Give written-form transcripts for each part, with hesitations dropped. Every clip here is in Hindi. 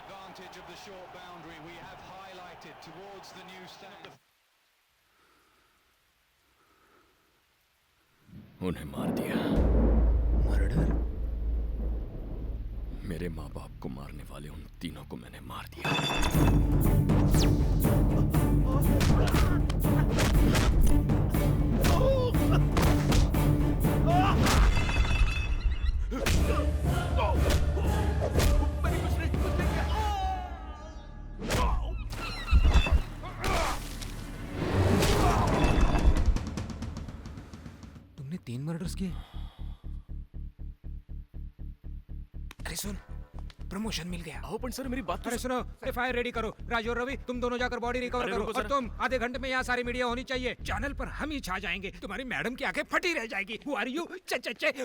advantage of the short boundary. We have highlighted towards the new stand. उन्हें मार दिया। मर्डर? मेरे माँ बाप को मारने वाले उन तीनों को मैंने मार दिया। तुमने 3 मर्डर्स किए? अरे सुन, प्रमोशन मिल गया। आओ सर, मेरी बात तो अरे सुनो, एफआईआर रेडी करो। राजू और रवि, तुम दोनों जाकर बॉडी रिकवर करो। और तुम आधे घंटे में यहाँ सारी मीडिया होनी चाहिए। चैनल पर हम ही छा जाएंगे। तुम्हारी मैडम की आंखें फटी रह जाएगी। Who are you?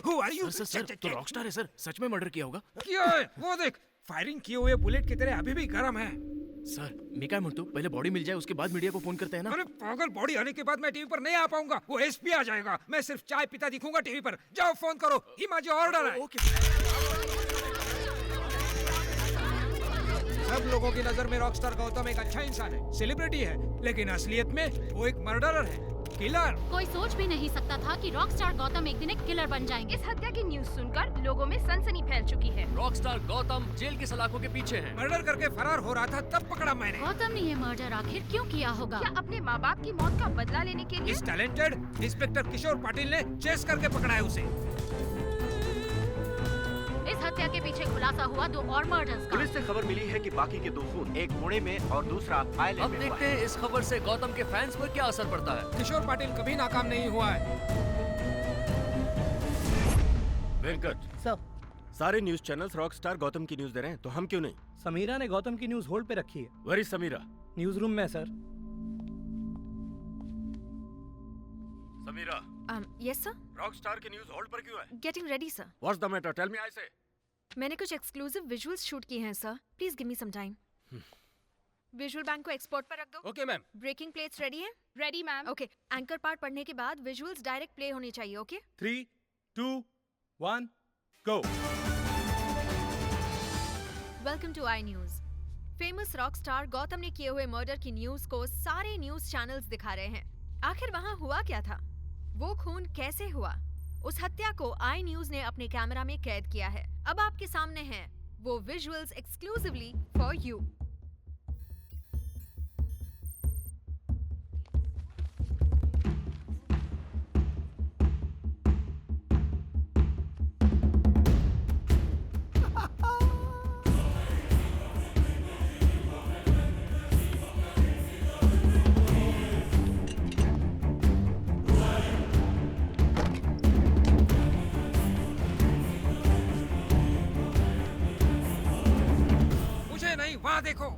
Who are you? Sir, तो रॉकस्टार है सर, सच में मर्डर किया होगा। क्या है? वो देख, फायरिंग किए हुए बुलेट की तरह अभी भी गर्म है। सर मैं क्या म्हणतो, पहले बॉडी मिल जाए उसके बाद मीडिया को फोन करते हैं ना। अरे पागल, बॉडी आने के बाद मैं टीवी पर नहीं आ पाऊंगा। वो एसपी आ जाएगा। मैं सिर्फ चाय पीता दिखूंगा टीवी पर। जाओ फोन करो, ये माझे ऑर्डर है। ओके। सब लोगों की नजर में रॉकस्टार गौतम एक अच्छा इंसान है, सेलिब्रिटी है, लेकिन असलियत में वो एक मर्डरर है, किलर। कोई सोच भी नहीं सकता था कि रॉकस्टार गौतम एक दिन एक किलर बन जाएंगे। इस हत्या की न्यूज सुनकर लोगों में सनसनी फैल चुकी है। रॉकस्टार गौतम जेल की सलाखों के पीछे है। मर्डर करके फरार हो रहा था, तब पकड़ा मैंने। गौतम ने ये मर्डर आखिर क्यों किया होगा? क्या अपने माँ बाप की मौत का बदला लेने के लिए? इस टैलेंटेड इंस्पेक्टर किशोर पाटिल ने चेस करके पकड़ा है उसे। इस हत्या के पीछे खुलासा हुआ 2 और मर्डर्स का। पुलिस से खबर मिली है कि बाकी के 2 खून, एक पुणे में और दूसरा आइलैंड अब में हुआ देखते है। हैं इस खबर से गौतम के फैंस पर क्या असर पड़ता है। किशोर पाटिल कभी नाकाम नहीं हुआ है। वेंकट सर, सारे न्यूज चैनल्स रॉकस्टार गौतम की न्यूज दे रहे हैं, तो हम क्यों नहीं? समीरा ने गौतम की न्यूज होल्ड पे रखी है। वरी समीरा? न्यूज रूम में है, sir. Samira, yes sir. Rockstar की न्यूज होल्ड पर क्यों है? Getting ready sir. What's the matter? Tell me I say. मैंने कुछ एक्सक्लूसिव विजुअल्स शूट किए हैं sir. Please give me some time. Visual bank को एक्सपोर्ट पर रख दो। Okay ma'am. Breaking plates ready हैं? Ready ma'am. Okay, anchor part पढ़ने के बाद विजुअल्स डायरेक्ट प्ले होने चाहिए। Okay 3, 2, 1, go. Welcome to I news. Famous rock star Gautam ने किए हुए मर्डर की न्यूज को सारे न्यूज चैनल्स दिखा रहे हैं। आखिर वहाँ हुआ क्या था? वो खून कैसे हुआ? उस हत्या को आई न्यूज ने अपने कैमरा में कैद किया है। अब आपके सामने हैं वो विजुअल्स एक्सक्लूसिवली फॉर यू। मुझे नहीं, वहाँ देखो।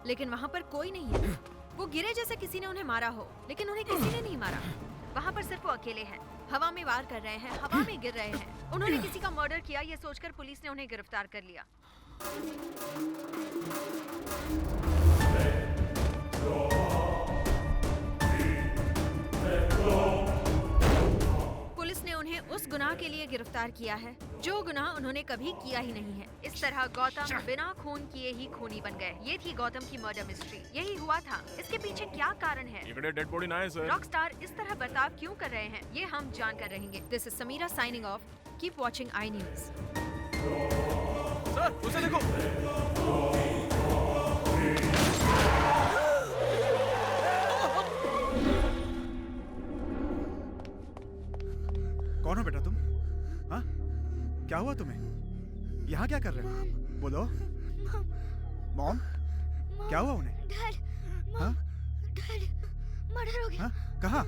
लेकिन वहाँ पर कोई नहीं है। वो गिरे जैसे किसी ने उन्हें मारा हो, लेकिन उन्हें किसी ने नहीं मारा। वहाँ पर सिर्फ वो अकेले हैं, हवा में वार कर रहे हैं, हवा में गिर रहे हैं। उन्होंने किसी का मर्डर किया ये सोचकर पुलिस ने उन्हें गिरफ्तार कर लिया। पुलिस ने उन्हें उस गुनाह के लिए गिरफ्तार किया है, जो गुनाह उन्होंने कभी किया ही नहीं है। इस तरह गौतम बिना खून किए ही खूनी बन गए। ये थी गौतम की मर्डर मिस्ट्री। यही हुआ था, इसके पीछे क्या कारण है? डेड बॉडी ना है सर। रॉकस्टार इस तरह बर्ताव क्यों कर रहे हैं, ये हम जान कर रहेंगे। This is Samira signing off. Keep watching I news. Sir उसे देखो। कौन हो बेटा तुम? हाँ, क्या हुआ तुम्हें? यहाँ क्या कर रहे हो? बोलो। मॉम, क्या हुआ उन्हें? डैड, हाँ? डैड, मर्डर हो गया। हाँ? कहाँ?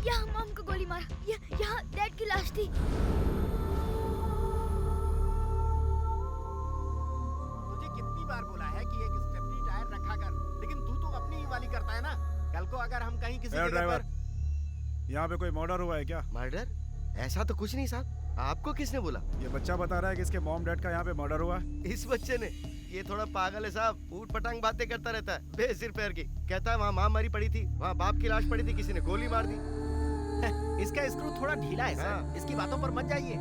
यहाँ मॉम को गोली मारा। यहाँ डैड की लाश थी। तुझे कितनी बार बोला है कि एक स्टेपनी टायर रखा कर, लेकिन तू तो अपनी ही वाली करता है ना। कल को अगर हम कहीं किसी जगह ड्राइवर, पर यहाँ पे कोई मर्डर हुआ है क्या? मर्डर? ऐसा तो कुछ नहीं साहब। आपको किसने बोला? ये बच्चा बता रहा है कि इसके मॉम डैड का यहाँ पे मर्डर हुआ है। इस बच्चे ने? ये थोड़ा पागल है साहब, ऊट पटांग बातें करता रहता है बेसिर पैर की। कहता है वहाँ माँ मरी पड़ी थी, वहाँ बाप की लाश पड़ी थी, किसी ने गोली मार दी। इसका स्क्रू थोड़ा ढीला है सर, इसकी बातों पर मत जाइए।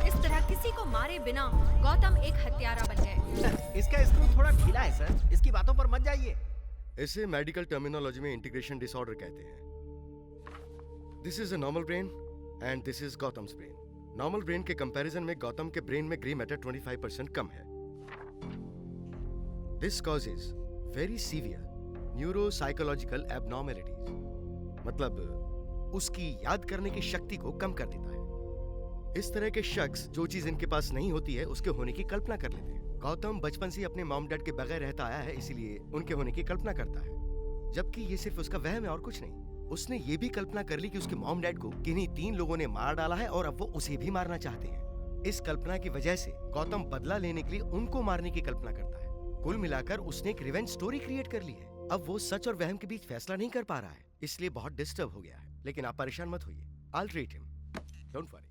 इस तरह किसी को मारे बिना गौतम एक हत्यारा बन गए। इसका स्क्रू थोड़ा ढीला है सर, इसकी बातों पर मत जाइए। इसे मेडिकल टर्मिनोलॉजी में इंटीग्रेशन डिसऑर्डर कहते हैं। This is a normal brain and this is Gautam's brain. Normal brain के कंपैरिजन में गौतम के ब्रेन में ग्रे मैटर 25% कम है। This causes very severe neuropsychological abnormalities, मतलब उसकी याद करने की शक्ति को कम कर देता है। इस तरह के शख्स जो चीज इनके पास नहीं होती है उसके होने की कल्पना कर लेते हैं। गौतम बचपन से अपने मॉम डैड के बगैर रहता आया है, इसीलिए उनके होने की कल्पना करता है, जबकि ये सिर्फ उसका वहम है और कुछ नहीं। उसने ये भी कल्पना कर ली कि उसके मॉम डैड को किन्हीं 3 लोगों ने मार डाला है और अब वो उसे भी मारना चाहते हैं। इस कल्पना की वजह से गौतम बदला लेने के लिए उनको मारने की कल्पना करता है। कुल मिलाकर उसने एक रिवेंज स्टोरी क्रिएट कर ली है। अब वो सच और वहम के बीच फैसला नहीं कर पा रहा है, इसलिए बहुत डिस्टर्ब हो गया है। लेकिन आप परेशान मत होइए, I will treat him, don't worry.